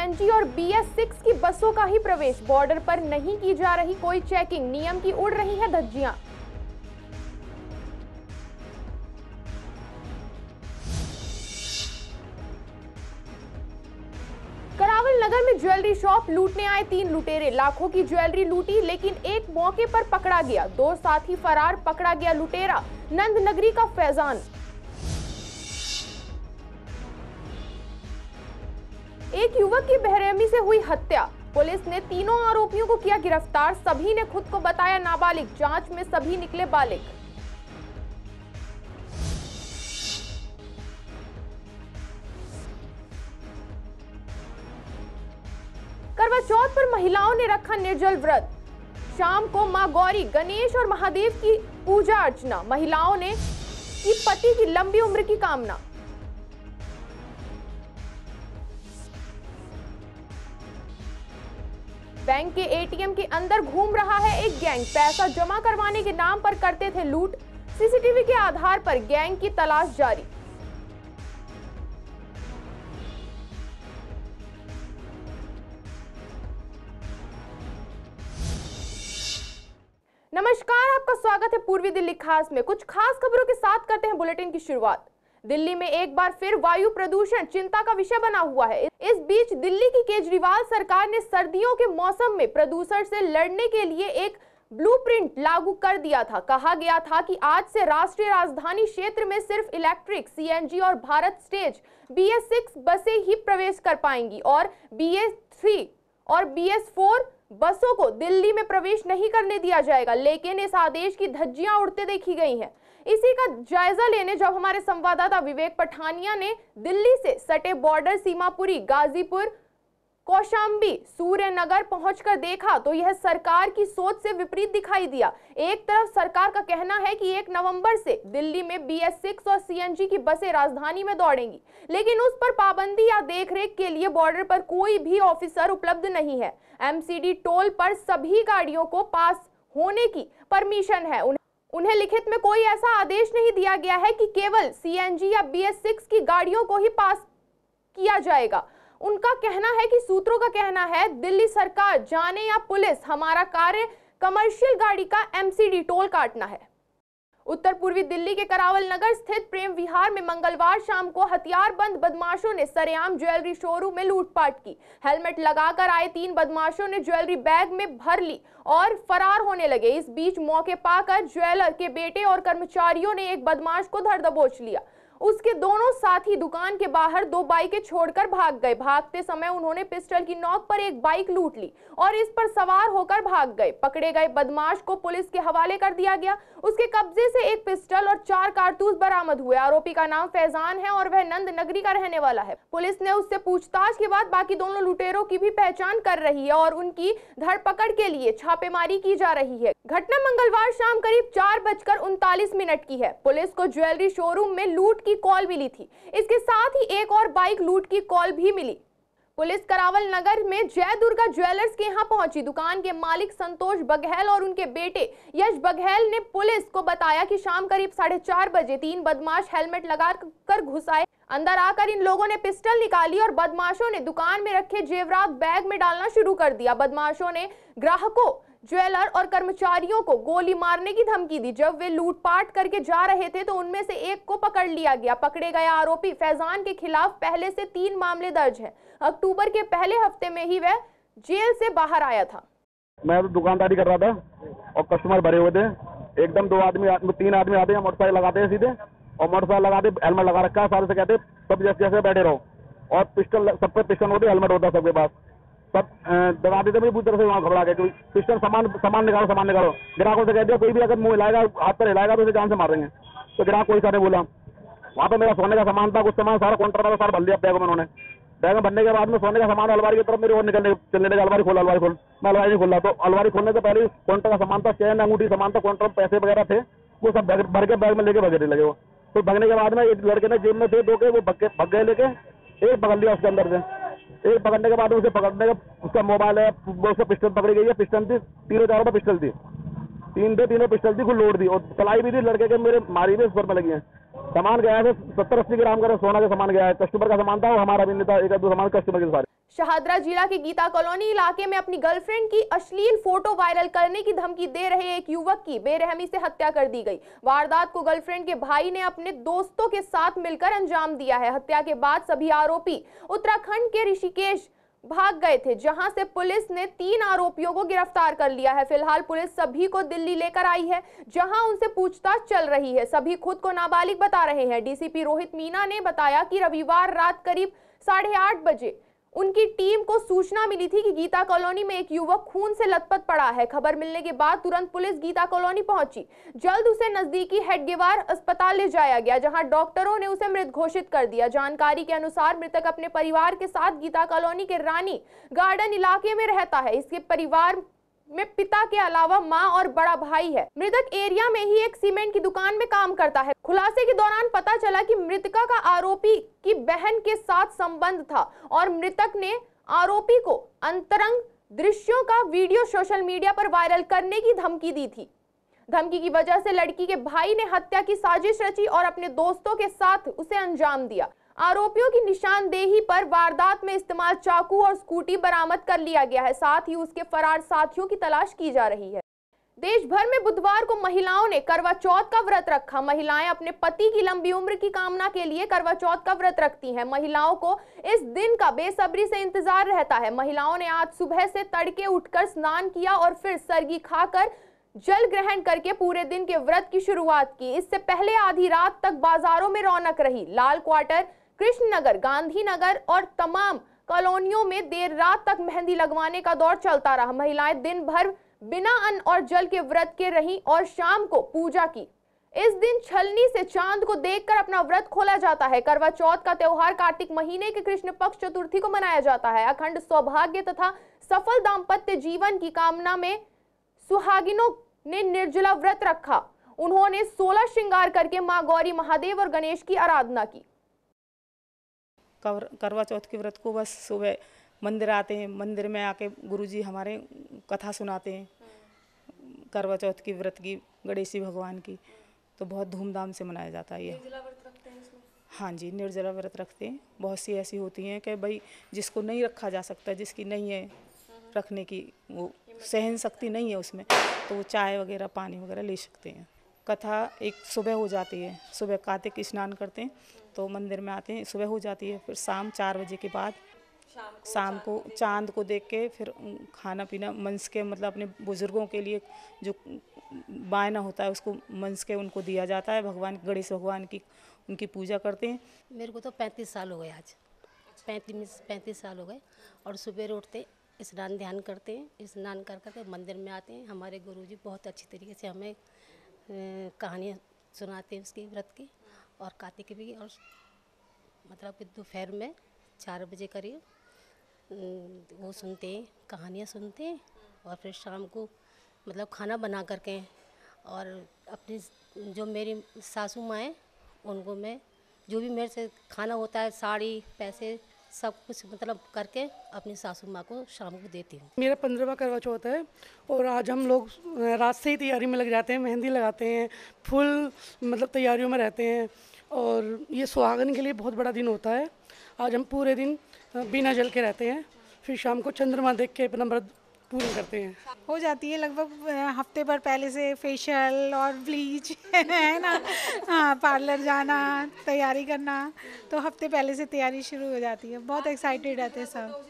CNG और BS6 की बसों का ही प्रवेश। बॉर्डर पर नहीं की जा रही कोई चेकिंग, नियम की उड़ रही है धज्जियां। करावल नगर में ज्वेलरी शॉप लूटने आए 3 लुटेरे। लाखों की ज्वेलरी लूटी, लेकिन एक मौके पर पकड़ा गया। 2 साथी फरार, पकड़ा गया लुटेरा नंदनगरी का फैजान। एक युवक की बेरहमी से हुई हत्या। पुलिस ने तीनों आरोपियों को किया गिरफ्तार। सभी ने खुद को बताया नाबालिग। जांच में सभी निकले बालिग। करवा चौथ पर महिलाओं ने रखा निर्जल व्रत। शाम को मां गौरी, गणेश और महादेव की पूजा अर्चना। महिलाओं ने की पति की लंबी उम्र की कामना। बैंक के एटीएम के अंदर घूम रहा है एक गैंग। पैसा जमा करवाने के नाम पर करते थे लूट। सीसीटीवी के आधार पर गैंग की तलाश जारी। नमस्कार, आपका स्वागत है पूर्वी दिल्ली खास में। कुछ खास खबरों के साथ करते हैं बुलेटिन की शुरुआत। दिल्ली में एक बार फिर वायु प्रदूषण चिंता का विषय बना हुआ है। इस बीच दिल्ली की केजरीवाल सरकार ने सर्दियों के मौसम में प्रदूषण से लड़ने के लिए एक ब्लूप्रिंट लागू कर दिया था। कहा गया था कि आज से राष्ट्रीय राजधानी क्षेत्र में सिर्फ इलेक्ट्रिक, सीएनजी और भारत स्टेज BS6 बसें ही प्रवेश कर पाएंगी और BS3 और BS4 बसों को दिल्ली में प्रवेश नहीं करने दिया जाएगा। लेकिन इस आदेश की धज्जियां उड़ते देखी गई हैं। इसी का जायजा लेने जब हमारे संवाददाता विवेक पठानिया ने दिल्ली से सटे बॉर्डर सीमापुरी, गाजीपुर, कौशाम्बी, सूर्यनगर पहुंचकर देखा तो यह सरकार की सोच से विपरीत दिखाई दिया। एक तरफ सरकार का कहना है कि 1 नवंबर से दिल्ली में BS6 और CNG की बसें राजधानी में दौड़ेंगी, लेकिन उस पर पाबंदी या देखरेख के लिए बॉर्डर पर कोई भी ऑफिसर उपलब्ध नहीं है। MCD टोल पर सभी गाड़ियों को पास होने की परमिशन है। उन्हें लिखित में कोई ऐसा आदेश नहीं दिया गया है कि केवल CNG या BS6 की गाड़ियों को ही पास किया जाएगा। उनका कहना है कि सूत्रों का कहना है, दिल्ली सरकार जाने या पुलिस, हमारा कार्य कमर्शियल गाड़ी का MCD टोल काटना है। उत्तर पूर्वी दिल्ली के करावल नगर स्थित प्रेम विहार में मंगलवार शाम को हथियारबंद बदमाशों ने सरेआम ज्वेलरी शोरूम में लूटपाट की। हेलमेट लगाकर आए 3 बदमाशों ने ज्वेलरी बैग में भर ली और फरार होने लगे। इस बीच मौके पाकर ज्वेलर के बेटे और कर्मचारियों ने एक बदमाश को धर दबोच लिया। उसके दोनों साथी दुकान के बाहर 2 बाइकें छोड़कर भाग गए। भागते समय उन्होंने पिस्टल की नोक पर एक बाइक लूट ली और इस पर सवार होकर भाग गए। पकड़े गए बदमाश को पुलिस के हवाले कर दिया गया। उसके कब्जे से एक पिस्टल और 4 कारतूस बरामद हुए। आरोपी का नाम फैजान है और वह नंदनगरी का रहने वाला है। पुलिस ने उससे पूछताछ के बाद बाकी दोनों लुटेरों की भी पहचान कर रही है और उनकी धरपकड़ के लिए छापेमारी की जा रही है। घटना मंगलवार शाम करीब 4:39 की है। पुलिस को ज्वेलरी शोरूम में लूट की कॉल मिली थी। इसके साथ ही एक और बाइक लूट की कॉल भी मिली। पुलिस करावल नगर में जय दुर्गा ज्वेलर्स के यहां पहुंची। दुकान के मालिक संतोष बघेल और उनके बेटे यश बघेल ने पुलिस को बताया कि शाम करीब 4:30 बजे 3 बदमाश हेलमेट लगाकर घुस आए। अंदर आकर इन लोगों ने पिस्टल निकाली और बदमाशों ने दुकान में रखे जेवरात बैग में डालना शुरू कर दिया। बदमाशों ने ग्राहकों, ज्वेलर और कर्मचारियों को गोली मारने की धमकी दी। जब वे लूटपाट करके जा रहे थे तो उनमें से एक को पकड़ लिया गया। पकड़े गए आरोपी फैजान के खिलाफ पहले से 3 मामले दर्ज हैं। अक्टूबर के पहले हफ्ते में ही वह जेल से बाहर आया था। मैं तो दुकानदारी कर रहा था और कस्टमर भरे हुए थे। एकदम 3 आदमी आते हैं, मोटरसाइकिल लगाते हैं सीधे और मोटरसाइकिल लगाते, हेलमेट लगा रखा है। सारे से कहते सब जैसे बैठे रहो और पिस्टल, सब पे पिस्टल होते, हेलमेट होता है सबके पास। सब दबा देते पूरी तरह से, वहाँ घबरा गए। पिस्टल सामान निकालो। ग्राहकों से कह दिया कोई भी अगर मुंह हिलाएगा, हाथ पर हिलाएगा तो उसे जान से मारेंगे। तो ग्राहक कोई सारे बोला। वहाँ पे मेरा सोने का सामान था, कुछ सामान सारा काउंटर में सारा भर लिया बैग में उन्होंने। बैग में भरने के बाद में सोने का सामान अलमारी की तरफ मेरी और चलने लगे। अलमारी खोल। मैं अलमारी नहीं खोल रहा, तो अलमारी खोलने से पहले काउंटर का सामान था, चैन, अंगूठी सामान था, काउंटर में पैसे वगैरह थे, वो सब भर के बैग में लेके भगने लगे। वो तो भगने के बाद में एक लड़के ने जेब में थे 2 के, वो भग गए लेके। एक पकड़ लिया उसके अंदर से। एक पकड़ने के बाद उसे पकड़ने का उसका मोबाइल है, वो उसका पिस्टल पकड़ी गई है। पिस्टल थी 3-4 पिस्टल थी, तीनों पिस्टल थी, को लोड दी और तलाई भी थी। लड़के के मेरे मारी भी इस पर में लगी है। सामान गया है 70-80 ग्राम का सोना का सामान गया है। कस्टमर का सामान था, वो हमारा भी नहीं था, एक दो सामान कस्टमर के सारे। शाहदरा जिला के गीता कॉलोनी इलाके में अपनी गर्लफ्रेंड की अश्लील फोटो वायरल करने की धमकी दे रहे एक युवक की बेरहमी से हत्या कर दी गई। वारदात को गर्लफ्रेंड के भाई ने अपने दोस्तों के साथ मिलकर अंजाम दिया है। हत्या के बाद सभी आरोपी उत्तराखंड के ऋषिकेश भाग गए थे, जहां से पुलिस ने 3 आरोपियों को गिरफ्तार कर लिया है। फिलहाल पुलिस सभी को दिल्ली लेकर आई है, जहां उनसे पूछताछ चल रही है। सभी खुद को नाबालिग बता रहे हैं। डीसीपी रोहित मीना ने बताया कि रविवार रात करीब 8:30 बजे उनकी टीम को सूचना मिली थी कि गीता कॉलोनी में एक युवक खून से लथपथ पड़ा है। खबर मिलने के बाद तुरंत पुलिस गीता कॉलोनी पहुंची। जल्द उसे नजदीकी हेडगेवार अस्पताल ले जाया गया, जहां डॉक्टरों ने उसे मृत घोषित कर दिया। जानकारी के अनुसार मृतक अपने परिवार के साथ गीता कॉलोनी के रानी गार्डन इलाके में रहता है। इसके परिवार में पिता के अलावा मां और बड़ा भाई है। मृतक एरिया में ही एक सीमेंट की दुकान में काम करता है। खुलासे के दौरान पता चला कि मृतका का आरोपी की बहन के साथ संबंध था और मृतक ने आरोपी को अंतरंग दृश्यों का वीडियो सोशल मीडिया पर वायरल करने की धमकी दी थी। धमकी की वजह से लड़की के भाई ने हत्या की साजिश रची और अपने दोस्तों के साथ उसे अंजाम दिया। आरोपियों की निशानदेही पर वारदात में इस्तेमाल चाकू और स्कूटी बरामद कर लिया गया है। साथ ही उसके फरार साथियों की तलाश की जा रही है। देश भर में बुधवार को महिलाओं ने करवा चौथ का व्रत रखा। महिलाएं अपने पति की लंबी उम्र की कामना के लिए करवा चौथ का व्रत रखती हैं। महिलाओं को इस दिन का बेसब्री से इंतजार रहता है। महिलाओं ने आज सुबह से तड़के उठकर स्नान किया और फिर सरगी खाकर जल ग्रहण करके पूरे दिन के व्रत की शुरुआत की। इससे पहले आधी रात तक बाजारों में रौनक रही। लाल क्वार्टर, कृष्णनगर, गांधीनगर और तमाम कॉलोनियों में देर रात तक मेहंदी लगवाने का दौर चलता रहा। महिलाएं दिन भर बिना अन्न और जल के व्रत के रहीं और शाम को पूजा की। इस दिन छलनी से चांद को देखकर अपना व्रत खोला जाता है। करवा चौथ का त्योहार कार्तिक महीने के कृष्ण पक्ष चतुर्थी को मनाया जाता है। अखंड सौभाग्य तथा सफल दाम्पत्य जीवन की कामना में सुहागिनों ने निर्जला व्रत रखा। उन्होंने 16 श्रृंगार करके मां गौरी, महादेव और गणेश की आराधना की। करवा चौथ के व्रत को बस सुबह मंदिर आते हैं, मंदिर में आके गुरुजी हमारे कथा सुनाते हैं करवा चौथ की व्रत की, गणेश जी भगवान की। तो बहुत धूमधाम से मनाया जाता है ये। निर्जला व्रत रखते हैं इसमें? हाँ जी, निर्जला व्रत रखते हैं। बहुत सी ऐसी होती हैं कि भाई जिसको नहीं रखा जा सकता, जिसकी नहीं है रखने की वो सहन शक्ति नहीं है उसमें, तो वो चाय वगैरह पानी वगैरह ले सकते हैं। कथा एक सुबह हो जाती है, सुबह कार्तिक स्नान करते हैं तो मंदिर में आते हैं, सुबह हो जाती है। फिर शाम 4 बजे के बाद शाम को चांद को देख के फिर खाना पीना मंस के, मतलब अपने बुजुर्गों के लिए जो बायना होता है उसको मंस के उनको दिया जाता है। भगवान गणेश भगवान की उनकी पूजा करते हैं। मेरे को तो 35 साल हो गए आज, 35 साल हो गए। और सुबह उठते स्नान ध्यान करते हैं, स्नान कर करके मंदिर में आते हैं। हमारे गुरुजी बहुत अच्छी तरीके से हमें कहानियाँ सुनाते हैं उसकी व्रत की और कार्तिक की भी। और मतलब कि दोपहर में 4 बजे करीब वो सुनते हैं, कहानियाँ सुनते हैं। और फिर शाम को मतलब खाना बना करके और अपनी जो मेरी सासू माँ हैं उनको मैं जो भी मेरे से खाना होता है, साड़ी, पैसे, सब कुछ मतलब करके अपनी सासू माँ को शाम को देती हूँ। मेरा 15वां करवा चौथ है और आज हम लोग रात से ही तैयारी में लग जाते हैं, मेहंदी लगाते हैं, फुल मतलब तैयारियों में रहते हैं। और ये सुहागन के लिए बहुत बड़ा दिन होता है। आज हम पूरे दिन बिना जल के रहते हैं, फिर शाम को चंद्रमा देख के अपना व्रत पूरी करते हैं। हो जाती है लगभग हफ्ते भर पहले से फेशियल और ब्लीच है ना, हाँ, पार्लर जाना, तैयारी करना, तो हफ्ते पहले से तैयारी शुरू हो जाती है। बहुत एक्साइटेड रहते हैं सब।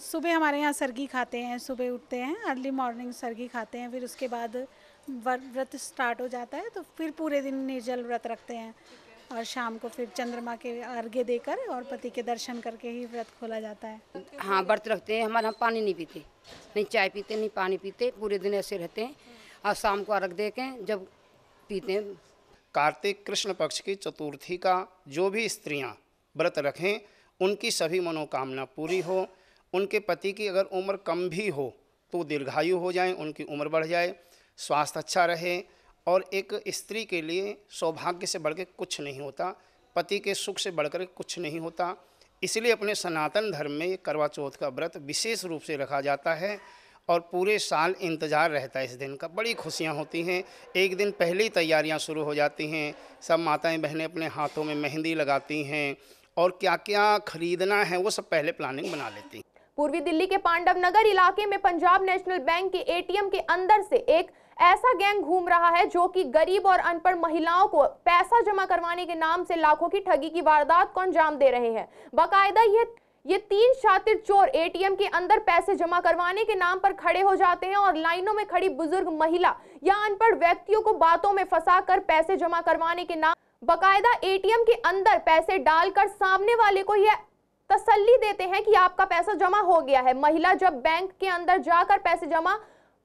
सुबह हमारे यहाँ सरगी खाते हैं, सुबह उठते हैं, अर्ली मॉर्निंग सरगी खाते हैं। फिर उसके बाद व्रत स्टार्ट हो जाता है, तो फिर पूरे दिन निर्जल व्रत रखते हैं और शाम को फिर चंद्रमा के अर्घ्य देकर और पति के दर्शन करके ही व्रत खोला जाता है। हाँ, व्रत रखते हैं। हमारे यहाँ पानी नहीं पीते, नहीं चाय पीते, नहीं पानी पीते, पूरे दिन ऐसे रहते हैं और शाम को अर्घ दे के जब पीते हैं। कार्तिक कृष्ण पक्ष की चतुर्थी का जो भी स्त्रियां व्रत रखें उनकी सभी मनोकामना पूरी हो। उनके पति की अगर उम्र कम भी हो तो दीर्घायु हो जाए, उनकी उम्र बढ़ जाए, स्वास्थ्य अच्छा रहे। और एक स्त्री के लिए सौभाग्य से बढ़कर कुछ नहीं होता, पति के सुख से बढ़कर कुछ नहीं होता। इसलिए अपने सनातन धर्म में करवा चौथ का व्रत विशेष रूप से रखा जाता है और पूरे साल इंतज़ार रहता है इस दिन का। बड़ी खुशियाँ होती हैं, एक दिन पहले ही तैयारियाँ शुरू हो जाती हैं। सब माताएं बहनें अपने हाथों में मेहंदी लगाती हैं और क्या क्या खरीदना है वो सब पहले प्लानिंग बना लेती हैं। पूर्वी दिल्ली के पांडव नगर इलाके में पंजाब नेशनल बैंक के एटीएम के अंदर से एक ऐसा गैंग घूम रहा है जो कि गरीब और अनपढ़ महिलाओं को पैसा जमा करवाने के नाम से लाखों की ठगी की वारदात को अंजाम दे रहे हैं। बाकायदा ये 3 शातिर चोर एटीएम के अंदर पैसे जमा करवाने के नाम पर खड़े हो जाते हैं और लाइनों में खड़ी बुजुर्ग महिला या अनपढ़ व्यक्तियों को बातों में फंसाकर पैसे जमा करवाने के नाम बाकायदा एटीएम के अंदर पैसे डालकर सामने वाले को यह तसल्ली देते हैं कि आपका पैसा जमा हो गया है। महिला जब बैंक के अंदर जाकर पैसे जमा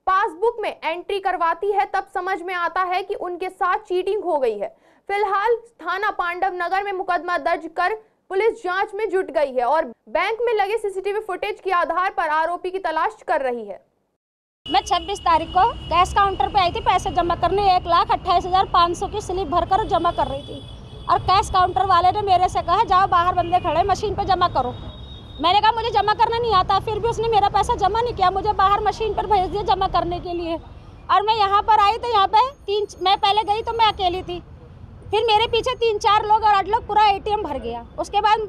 पासबुक में एंट्री करवाती है तब समझ में आता है कि उनके साथ चीटिंग हो गई है। फिलहाल थाना पांडव नगर में मुकदमा दर्ज कर पुलिस जांच में जुट गई है और बैंक में लगे सीसीटीवी फुटेज के आधार पर आरोपी की तलाश कर रही है। मैं 26 तारीख को कैश काउंटर पे आई थी पैसे जमा करने। 1,28,500 की स्लिप भरकर जमा कर रही थी और कैश काउंटर वाले ने मेरे से कहा जाओ बाहर बंदे खड़े मशीन पे जमा करो। मैंने कहा मुझे जमा करना नहीं आता, फिर भी उसने मेरा पैसा जमा नहीं किया, मुझे बाहर मशीन पर भेज दिया जमा करने के लिए। और मैं यहाँ पर आई तो यहाँ पे मैं पहले गई तो मैं अकेली थी, फिर मेरे पीछे 3-4 लोग और 8 लोग, पूरा एटीएम भर गया। उसके बाद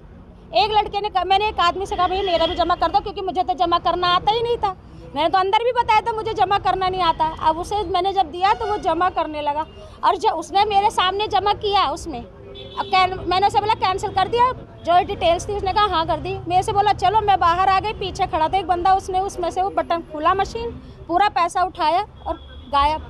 एक लड़के ने कहा, मैंने एक आदमी से कहा भैया मेरा भी जमा कर दो क्योंकि मुझे तो जमा करना आता ही नहीं था। मैंने तो अंदर भी बताया था मुझे जमा करना नहीं आता। अब उसे मैंने जब दिया तो वो जमा करने लगा और जब उसने मेरे सामने जमा किया उसमें अब मैंने उसे बोला कैंसिल कर दिया जो डिटेल्स थी, उसने कहा हाँ कर दी। मेरे से बोला चलो, मैं बाहर आ गई, पीछे खड़ा था एक बंदा, उसने उसमें से वो बटन खुला मशीन, पूरा पैसा उठाया और गायब।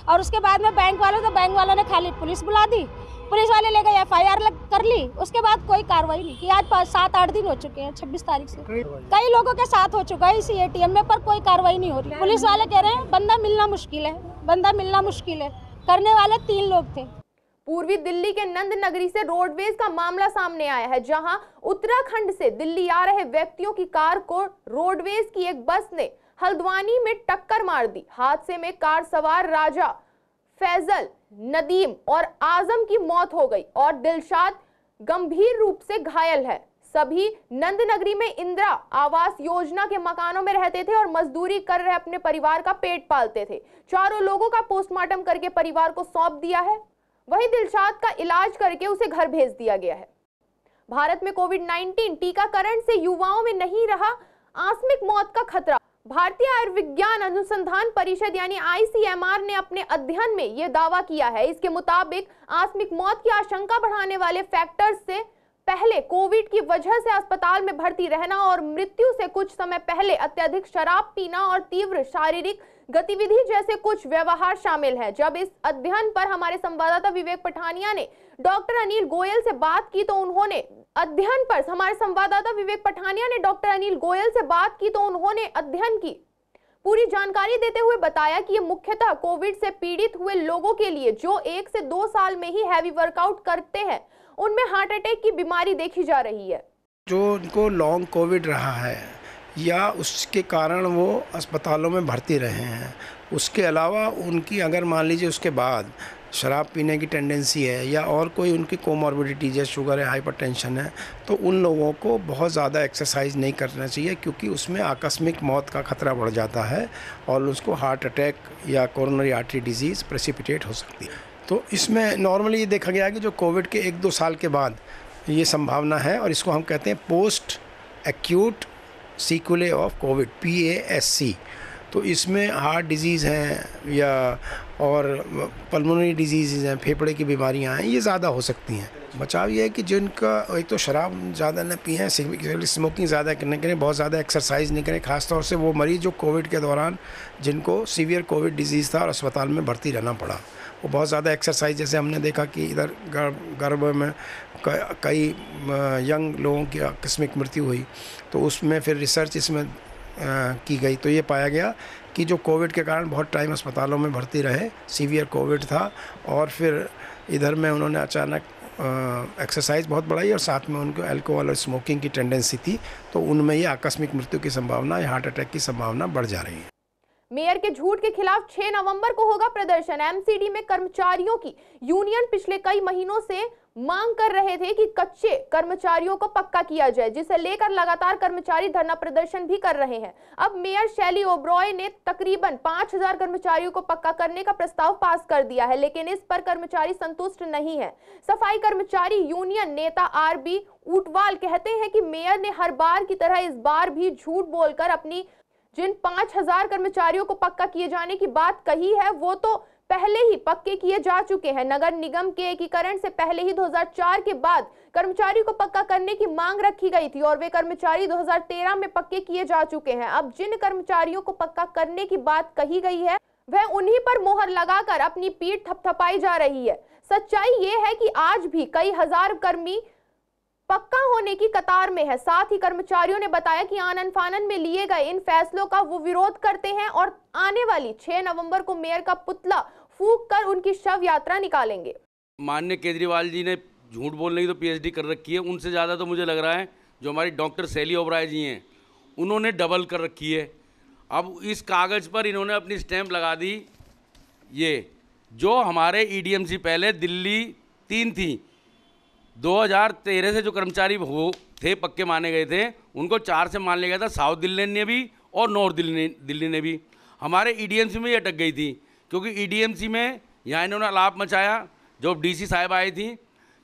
और उसके बाद में बैंक वालों ने खाली पुलिस बुला दी, पुलिस वाले ले गए FIR कर ली। उसके बाद कोई कार्रवाई नहीं की। आज 7-8 दिन हो चुके हैं, 26 तारीख से कई लोगों के साथ हो चुका है इसी एटीएम में, पर कोई कार्रवाई नहीं हो रही। पुलिस वाले कह रहे हैं बंदा मिलना मुश्किल है। करने वाले 3 लोग थे। पूर्वी दिल्ली के नंद नगरी से रोडवेज का मामला सामने आया है, जहां उत्तराखंड से दिल्ली आ रहे व्यक्तियों की कार को रोडवेज की एक बस ने हल्द्वानी में टक्कर मार दी। हादसे में कार सवार राजा, फैजल, नदीम और आजम की मौत हो गई और दिलशाद गंभीर रूप से घायल है। सभी नंद नगरी में इंदिरा आवास योजना के मकानों में रहते थे और मजदूरी कर रहे अपने परिवार का पेट पालते थे। चारों लोगों का पोस्टमार्टम करके परिवार को सौंप दिया है। वहीं दिलशाद का इलाज करके उसे घर भेज दिया गया है। भारत में कोविड-19 टीकाकरण से युवाओं में नहीं रहा आकस्मिक मौत का खतरा। भारतीय आयुर्विज्ञान अनुसंधान परिषद यानी ICMR ने अपने अध्ययन में यह दावा किया है। इसके मुताबिक आकस्मिक मौत की आशंका बढ़ाने वाले फैक्टर्स से पहले कोविड की वजह से अस्पताल में भर्ती रहना और मृत्यु से कुछ समय पहले अत्यधिक शराब पीना और तीव्र शारीरिक गतिविधि जैसे कुछ व्यवहार शामिल हैं। जब इस अध्ययन पर हमारे संवाददाता विवेक पठानिया ने डॉक्टर अनिल गोयल से बात की तो उन्होंने अध्ययन की पूरी जानकारी देते हुए बताया कि ये मुख्यतः कोविड से पीड़ित हुए लोगों के लिए जो 1 से 2 साल में ही हैवी वर्कआउट करते हैं, उनमें हार्ट अटैक की बीमारी देखी जा रही है। जो उनको लॉन्ग कोविड रहा है या उसके कारण वो अस्पतालों में भर्ती रहे हैं, उसके अलावा उनकी अगर मान लीजिए उसके बाद शराब पीने की टेंडेंसी है या और कोई उनकी कोमॉर्बिडिटी जैसे शुगर है, हाइपरटेंशन है, तो उन लोगों को बहुत ज़्यादा एक्सरसाइज नहीं करना चाहिए क्योंकि उसमें आकस्मिक मौत का खतरा बढ़ जाता है और उसको हार्ट अटैक या कोरोनरी आर्टरी डिजीज़ प्रेसिपिटेट हो सकती है। तो इसमें नॉर्मली ये देखा गया है कि जो कोविड के 1-2 साल के बाद ये संभावना है और इसको हम कहते हैं post acute sequelae of covid, PASC। तो इसमें हार्ट डिजीज़ हैं या और पल्मोनरी डिजीज़ हैं, फेफड़े की बीमारियां हैं, ये ज़्यादा हो सकती हैं। बचाव ये है कि जिनका एक तो शराब ज़्यादा न पिए, स्मोकिंग ज़्यादा नहीं करें, बहुत ज़्यादा एक्सरसाइज नहीं करें, ख़ासतौर से वो मरीज़ जो कोविड के दौरान जिनको सीवियर कोविड डिजीज़ था और अस्पताल में भर्ती रहना पड़ा, वो बहुत ज़्यादा एक्सरसाइज, जैसे हमने देखा कि इधर गर्भ में कई यंग लोगों की आकस्मिक मृत्यु हुई, तो उसमें फिर रिसर्च इसमें की गई तो ये पाया गया कि जो कोविड के कारण बहुत टाइम अस्पतालों में भर्ती रहे, सीवियर कोविड था और फिर इधर में उन्होंने अचानक एक्सरसाइज बहुत बढ़ाई और साथ में उनको अल्कोहल और स्मोकिंग की टेंडेंसी थी, तो उनमें ये आकस्मिक मृत्यु की संभावना या हार्ट अटैक की संभावना बढ़ जा रही है। मेयर के झूठ के खिलाफ 6 नवंबर को होगा प्रदर्शन। MCD में कर्मचारियों की यूनियन पिछले कई महीनों से मांग कर रहे थे कि कच्चे कर्मचारियों को पक्का किया जाए, जिसे लेकर लगातार कर्मचारी धरना प्रदर्शन भी कर रहे हैं। अब मेयर शैली ओब्रॉय ने तकरीबन 5000 कर्मचारियों को पक्का करने का प्रस्ताव पास कर दिया है, लेकिन इस पर कर्मचारी संतुष्ट नहीं है। सफाई कर्मचारी यूनियन नेता आरबी ऊटवाल कहते हैं कि मेयर ने हर बार की तरह इस बार भी झूठ बोलकर अपनी जिन 5000 कर्मचारियों को पक्का किए जाने की बात कही है वो तो पहले ही पक्के किए जा चुके हैं। नगर निगम के एकीकरण से पहले ही 2004 के बाद कर्मचारी को पक्का करने की मांग रखी गई थी और वे कर्मचारी 2013 में पक्के किए जा चुके हैं। अब जिन कर्मचारियों को पक्का करने की बात कही गई है वह उन्हीं पर मोहर लगाकर अपनी पीठ थपथपाई जा रही है। सच्चाई ये है कि आज भी कई हजार कर्मी पक्का होने की कतार में है। साथ ही कर्मचारियों ने बताया कि आनन फानन में लिए गए इन फैसलों का वो विरोध करते हैं और आने वाली 6 नवंबर को मेयर का पुतला फूंक कर उनकी शव यात्रा निकालेंगे। माननीय केजरीवाल जी ने झूठ बोलने की तो पीएचडी कर रखी है, उनसे ज़्यादा तो मुझे लग रहा है जो हमारी डॉक्टर शैली ओब्रॉय जी हैं उन्होंने डबल कर रखी है। अब इस कागज़ पर इन्होंने अपनी स्टैंप लगा दी। ये जो हमारे ईडीएमसी पहले दिल्ली 3 थी, 2013 से जो कर्मचारी हो थे पक्के माने गए थे उनको 4 से मान लिया गया था, साउथ दिल्ली ने भी और नॉर्थ दिल्ली ने भी। हमारे ईडीएमसी में ये अटक गई थी क्योंकि ईडीएमसी में यहाँ इन्होंने अलाप मचाया। जो डीसी साहब आई थी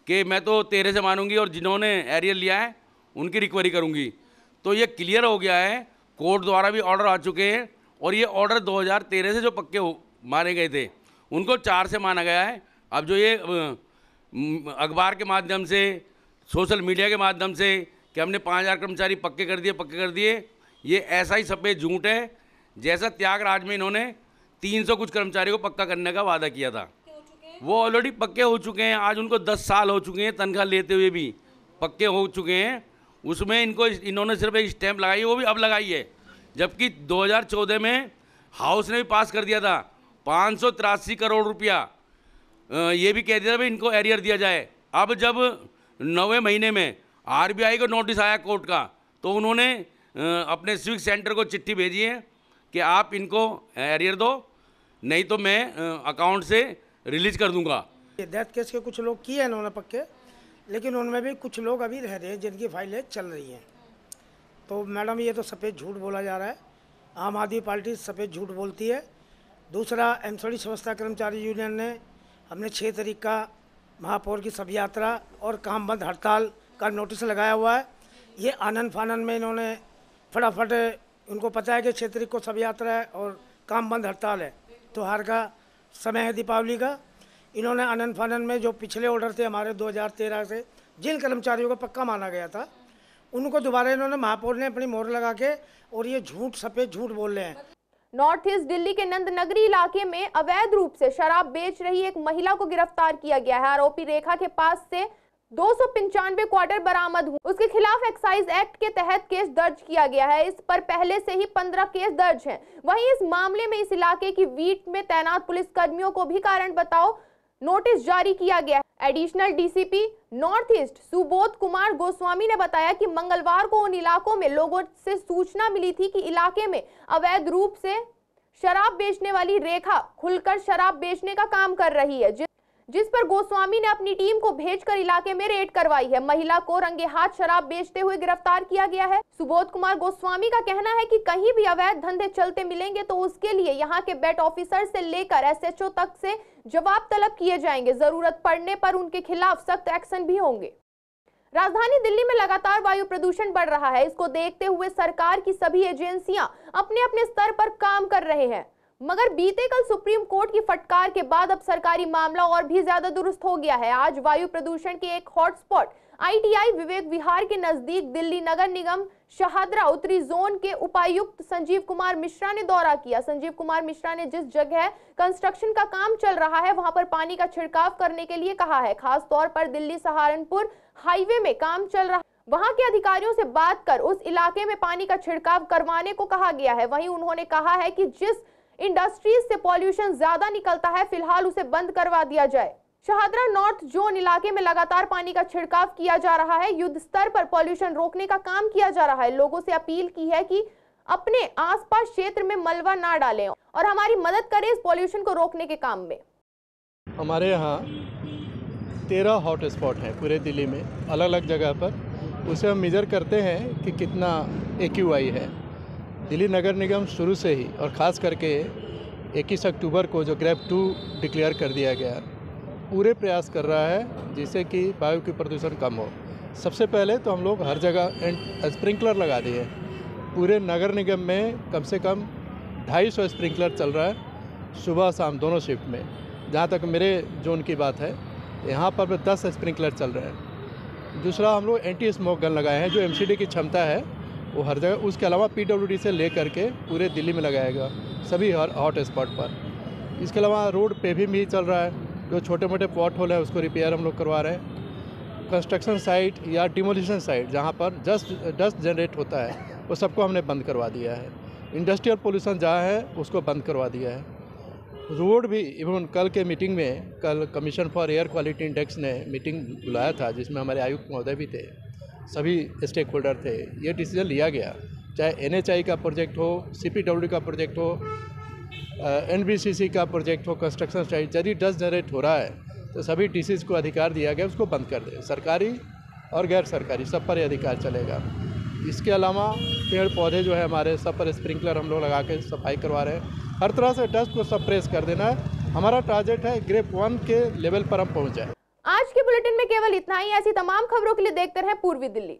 कि मैं तो 13 से मानूंगी और जिन्होंने एरियर लिया है उनकी रिकवरी करूंगी। तो ये क्लियर हो गया है, कोर्ट द्वारा भी ऑर्डर आ चुके हैं और ये ऑर्डर 2013 से जो पक्के मारे गए थे उनको 4 से माना गया है। अब जो ये अखबार के माध्यम से, सोशल मीडिया के माध्यम से कि हमने 5000 कर्मचारी पक्के कर दिए, ये ऐसा ही सफ़ेद झूठ है जैसा त्यागराज में इन्होंने 300 कुछ कर्मचारियों को पक्का करने का वादा किया था। वो ऑलरेडी पक्के हो चुके हैं, आज उनको 10 साल हो चुके हैं तनख्वाह लेते हुए भी पक्के हो चुके हैं। उसमें इन्होंने सिर्फ एक स्टैंप लगाई है, वो भी अब लगाई है, जबकि 2014 में हाउस ने भी पास कर दिया था 583 करोड़ रुपया। ये भी कह दिया था भाई इनको एरियर दिया जाए। अब जब 9वें महीने में आरबीआई को नोटिस आया कोर्ट का तो उन्होंने अपने सिविक सेंटर को चिट्ठी भेजी है कि आप इनको एरियर दो, नहीं तो मैं अकाउंट से रिलीज कर दूंगा। डेथ केस के कुछ लोग किए इन्होंने पक्के, लेकिन उनमें भी कुछ लोग अभी रह रहे हैं जिनकी फाइलें चल रही हैं। तो मैडम ये तो सफ़ेद झूठ बोला जा रहा है। आम आदमी पार्टी सफ़ेद झूठ बोलती है। दूसरा, एमसीडी समस्ता कर्मचारी यूनियन ने हमने 6 तारीख का महापौर की शव यात्रा और काम बंद हड़ताल का नोटिस लगाया हुआ है। ये आनन फानन में इन्होंने फटाफट, उनको पता है कि 6 तारीख को शव यात्रा है और काम बंद हड़ताल है, त्योहार का समय है दीपावली का। इन्होंने आनंद फानन में जो पिछले ऑर्डर थे हमारे 2013 से जिन कर्मचारियों को पक्का माना गया था उनको दोबारा इन्होंने महापौर ने अपनी मोहर लगा के, और ये झूठ सफ़ेद झूठ बोल रहे हैं। नॉर्थ ईस्ट दिल्ली के नंदनगरी इलाके में अवैध रूप से शराब बेच रही एक महिला को गिरफ्तार किया गया है। आरोपी रेखा के पास से 295 क्वार्टर बरामद हुए। उसके खिलाफ एक्साइज एक्ट के तहत केस दर्ज किया गया है। इस पर पहले से ही 15 केस दर्ज हैं। वहीं इस मामले में इस इलाके की वीट में तैनात पुलिस कर्मियों को भी कारण बताओ नोटिस जारी किया गया है। Additional DCP north east Subodh Kumar Goswami ने बताया कि मंगलवार को उन इलाकों में लोगों से सूचना मिली थी कि इलाके में अवैध रूप से शराब बेचने वाली रेखा खुलकर शराब बेचने का काम कर रही है, जिस पर गोस्वामी ने अपनी टीम को भेजकर इलाके में रेड करवाई है। महिला को रंगे हाथ शराब बेचते हुए गिरफ्तार किया गया है। सुबोध कुमार गोस्वामी का कहना है कि कहीं भी अवैध धंधे चलते मिलेंगे तो उसके लिए यहाँ के बेट ऑफिसर से लेकर एसएचओ तक से जवाब तलब किए जाएंगे। जरूरत पड़ने पर उनके खिलाफ सख्त एक्शन भी होंगे। राजधानी दिल्ली में लगातार वायु प्रदूषण बढ़ रहा है। इसको देखते हुए सरकार की सभी एजेंसियां अपने अपने स्तर पर काम कर रहे हैं, मगर बीते कल सुप्रीम कोर्ट की फटकार के बाद अब सरकारी मामला और भी ज्यादा दुरुस्त हो गया है। आज वायु प्रदूषण के एक हॉटस्पॉट आईटीआई विवेक विहार के नजदीक दिल्ली नगर निगम शहादरा उत्तरी जोन के उपायुक्त संजीव कुमार मिश्रा ने दौरा किया। संजीव कुमार मिश्रा ने जिस जगह कंस्ट्रक्शन का काम चल रहा है वहां पर पानी का छिड़काव करने के लिए कहा है। खास तौर पर दिल्ली सहारनपुर हाईवे में काम चल रहा है, वहां के अधिकारियों से बात कर उस इलाके में पानी का छिड़काव करवाने को कहा गया है। वहीं उन्होंने कहा है कि जिस इंडस्ट्रीज से पॉल्यूशन ज्यादा निकलता है फिलहाल उसे बंद करवा दिया जाए। शहादरा नॉर्थ जोन इलाके में लगातार पानी का छिड़काव किया जा रहा है। युद्ध स्तर पर पॉल्यूशन रोकने का काम किया जा रहा है। लोगों से अपील की है कि अपने आसपास क्षेत्र में मलबा ना डालें और हमारी मदद करें इस पॉल्यूशन को रोकने के काम में। हमारे यहाँ 13 हॉट स्पॉट हैं पूरे दिल्ली में, अलग अलग जगह पर। उसे हम मेज़र करते हैं कि कितना AQI है। दिल्ली नगर निगम शुरू से ही और ख़ास करके 21 अक्टूबर को जो ग्रेड 2 डिक्लेयर कर दिया गया, पूरे प्रयास कर रहा है जिससे कि वायु की प्रदूषण कम हो। सबसे पहले तो हम लोग हर जगह स्प्रिंकलर लगा दिए। पूरे नगर निगम में कम से कम 250 स्प्रिंकलर चल रहा है, सुबह शाम दोनों शिफ्ट में। जहाँ तक मेरे जोन की बात है, यहाँ पर 10 स्प्रिंकलर चल रहे हैं। दूसरा, हम लोग एंटी स्मोक गन लगाए हैं, जो MCD की क्षमता है वो हर जगह। उसके अलावा PWD से ले करके पूरे दिल्ली में लगाएगा, सभी हॉट स्पॉट पर। इसके अलावा रोड पेविंग भी चल रहा है, जो छोटे मोटे पॉट होल है उसको रिपेयर हम लोग करवा रहे हैं। कंस्ट्रक्शन साइट या डिमोलिशन साइट जहाँ पर डस्ट जनरेट होता है, वो सबको हमने बंद करवा दिया है। इंडस्ट्रियल पोल्यूशन जहाँ है उसको बंद करवा दिया है। रोड भी इवन कल के मीटिंग में, कल commission for air quality index ने मीटिंग बुलाया था, जिसमें हमारे आयुक्त महोदय भी थे, सभी स्टेक होल्डर थे। ये डिसीजन लिया गया, चाहे NHI का प्रोजेक्ट हो, CPWD का प्रोजेक्ट हो, NBCC का प्रोजेक्ट हो, कंस्ट्रक्शन साइट, यदि डस्ट जनरेट हो रहा है तो सभी DCs को अधिकार दिया गया उसको बंद कर दे। सरकारी और गैर सरकारी सब पर ये अधिकार चलेगा। इसके अलावा पेड़ पौधे जो है हमारे, सब पर स्प्रिंकलर हम लोग लगा के सफाई करवा रहे हैं। हर तरह से डस्ट को सप्रेस कर देना है। हमारा टारगेट है ग्रेड 1 के लेवल पर हम पहुँच जाए। आज के बुलेटिन में केवल इतना ही। ऐसी तमाम खबरों के लिए देखते रहें पूर्वी दिल्ली।